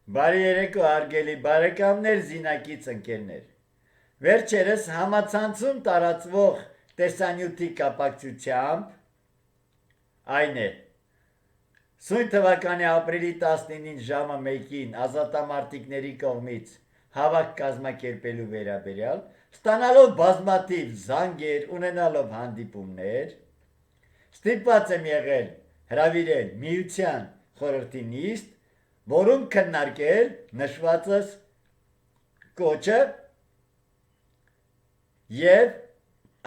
Բարի երեկո արգելի բարեկամներ, զինակից ընկերներ։ Վերջերս համացանցում տարածվող տեսանյութի կապակցությամբ այն է։ Սույն թվականի ապրիլի 19-ին ժամը 1-ին ազատամարտիկների կողմից հավաք կազմակերպելու վերաբերյալ, ստանալով բազմաթիվ զանգեր, ունենալով հանդիպումներ, ստիպված եմ եղել հրավիրել Միության խորհրդի նիստ, որում քննարկել նշվածս կոչը եւ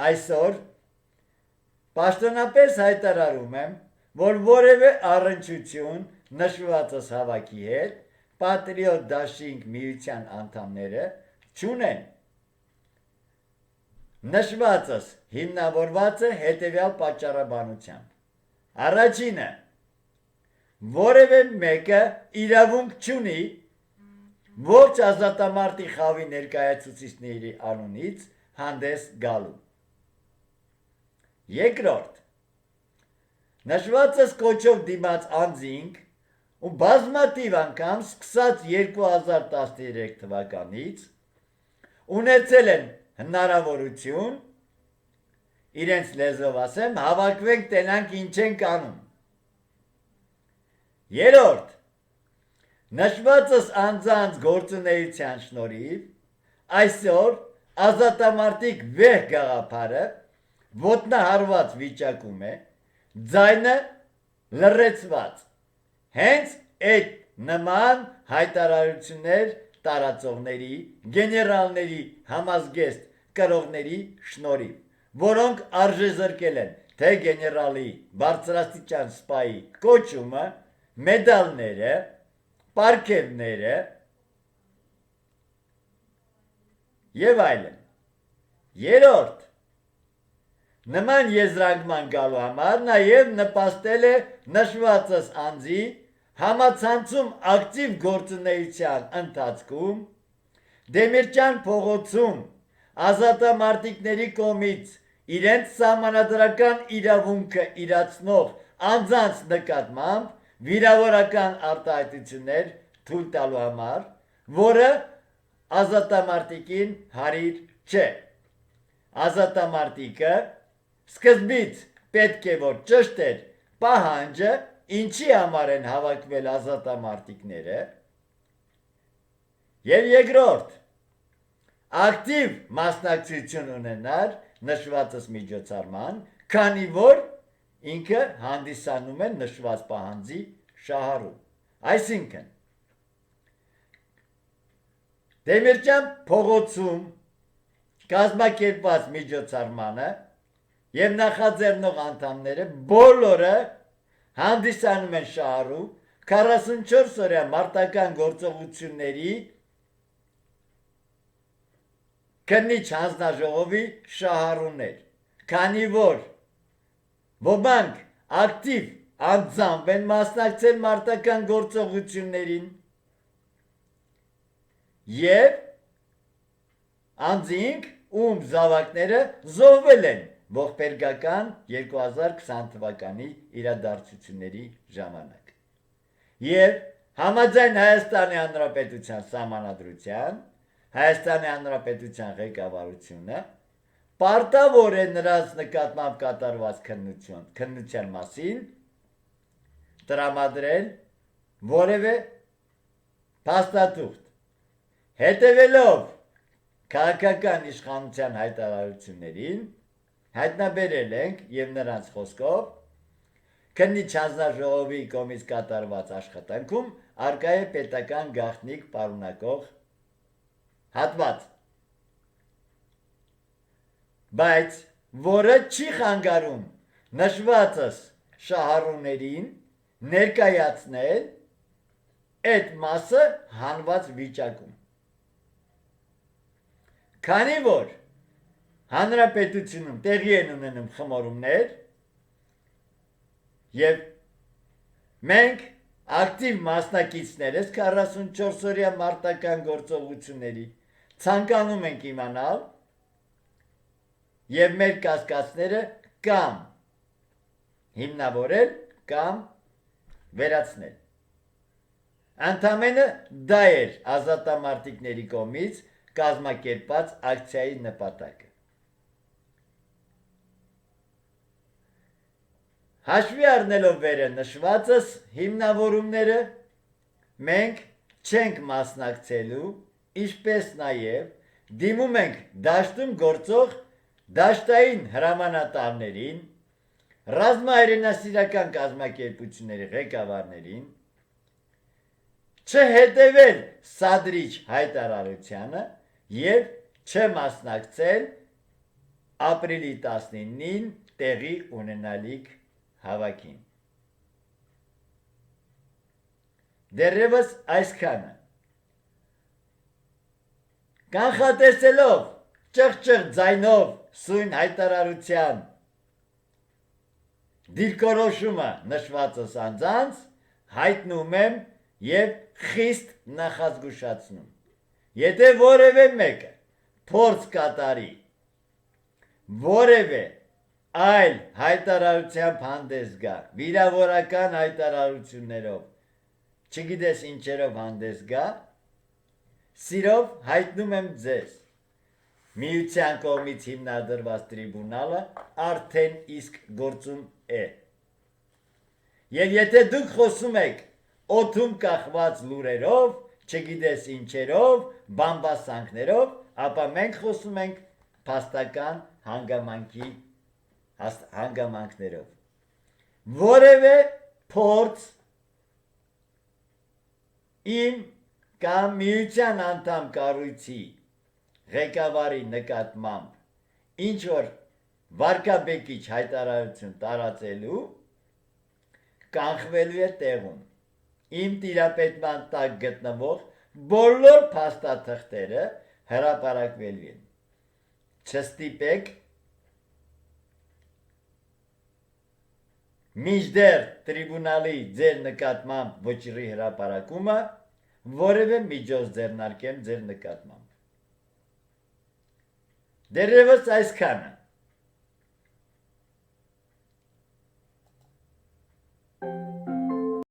այսօր պաշտոնապես հայտարարում եմ, որ որևէ առնչություն նշվածս հավաքի հետ Patriot Dashing միության անդամները չունեն։ Նշվածս հիմնավորված է հետևյալ պատճառաբանությամբ. Առաջինը, որևէ մեկը իրավունք չունի ողջ ազատամարտի խավի ներկայացուցիչների անունից հանդես գալու։ Երկրորդ, նշվածս կոչով դիմաց անձինք ու բազմաթիվ անգամ սկսած 2013 թվականից ունեցել են հնարավորություն, իրենց լեզվով ասեմ, հավաքվենք տենանք ինչ ենք անում։ Երորդ, նշվածս անձանց գործունեության շնորհիվ այսօր ազատամարտիկ վեհ գաղափարը ոտնահարված վիճակում է, ձայնը լռեցված, հենց այդ նման հայտարարություններ տարածողների, գեներալների, համազգեստ կրողների շնորհիվ, որոնք արժեզրկել են թե գեներալի բարձրաստիճան սպայի կոչումը, մեդալները, պարգևները եւ այլն։ Երորդ, նման եզրանկման գալու համար նաեւ նպաստել է նշվածս անձի համացանցում ակտիվ գործունեության ընթացքում Դեմիրճան փողոցում ազատամարտիկների կողմից իրենց սահմանադրական իրավունքը իրացնող անձանց նկատմամբ վիրավորական արտահայտություններ թույլ տալու համար, որը ազատամարտիկին հարիր չէ։ Ազատամարտիկը սկզբից պետք է որ ճշտեր պահանջը, ինչի համար են հավաքվել ազատամարտիկները, եւ երկրորդ, ակտիվ մասնակցություն ունենար նշվածս միջոցառման, քանի որ ինքը հանդիսանում է նշված պահանջի շահառու։ Այսինքն, Դեմիրճան փողոցում կազմակերպված միջոցառմանը եւ նախաձեռնող անդամները բոլորը հանդիսանում են շահառու 44 օրյա մարտական գործողությունների քննիչ հանձնաժողովի շահառուներ, քանի որ ոմանք ակտիվ անձամբ են մասնակցել մարտական գործողություններին եւ անձինք, ում զավակները զոհվել են ողբերգական 2020 թվականի իրադարձությունների ժամանակ։ Եվ համաձայն Հայաստանի Հանրապետության Սահմանադրության, Հայաստանի Հանրապետության ղեկավարությունը պարտավոր է նրանց նկատմամբ կատարված քննության մասին տրամադրել որևէ փաստաթուղթ։ Հետևելով քաղաքական իշխանության հայտարարություններին, հայտնաբերել ենք եւ նրանց խոսքով քննիչ հանձնաժողովի կողմից կատարված աշխատանքում արկա է պետական գաղտնիք պարունակող հատված, բայց որը չի խանգարում նշվածս շահառուներին ներկայացնել այդ մասը հանված վիճակում։ Քանի որ հանրապետությունում տեղի են ունենում խմորումներ եւ մենք ակտիվ մասնակիցներս 44 օրյա մարտական գործողությունների ցանկանում ենք իմանալ եւ մեր կասկածները կամ հիմնավորել կամ վերացնել։ Ընդամենը դա էր ազատամարտիկների կողմից կազմակերպած ակցիայի նպատակը։ Հաշվի առնելով վերը նշվածս հիմնավորումները, մենք չենք մասնակցելու, ինչպես նաև դիմում ենք դաշտում գործող դաշտային հրամանատարներին, ռազմահայրենասիրական կազմակերպությունների ղեկավարներին, չհետևել սադրիչ հայտարարությանը և չմասնակցել ապրիլի 19-ին տեղի ունենալիք հավաքին։ Դեռևս այսքանը։ Կանխատեսելով ճղճղ ձայնով սույն հայտարարության դիրքորոշումը նշվածս անձանց հայտնում եմ և խիստ նախազգուշացնում։ Եթե որևէ մեկը փորձ կատարի որևէ այլ հայտարարությամբ հանդես գա, վիրավորական հայտարարություններով, չգիտես ինչերով հանդես գա, սիրով հայտնում եմ ձեզ, միության կողմից հիմնադրված տրիբունալը արդեն իսկ գործում է։ Եվ եթե դուք խոսում եք օդում կախված լուրերով, չգիտես ինչերով, բամբասանքներով, ապա մենք խոսում ենք փաստական հանգամանքներով։ Որևէ փորձ իմ կամ միության անդամ կառույցի ղեկավարի նկատմամբ ինչ որ վարկաբեկիչ հայտարարություն տարածելու կանխվելու է տեղում։ Իմ տիրապետման տակ գտնվող բոլոր փաստաթղթերը հրապարակվելու են։ Չստիպեք մինչդեռ տրիբունալի ձեր նկատմամբ վճռի հրապարակումը որևէ միջոց ձեռնարկեմ ձեր նկատմամբ։ Դեռևս այսքանը։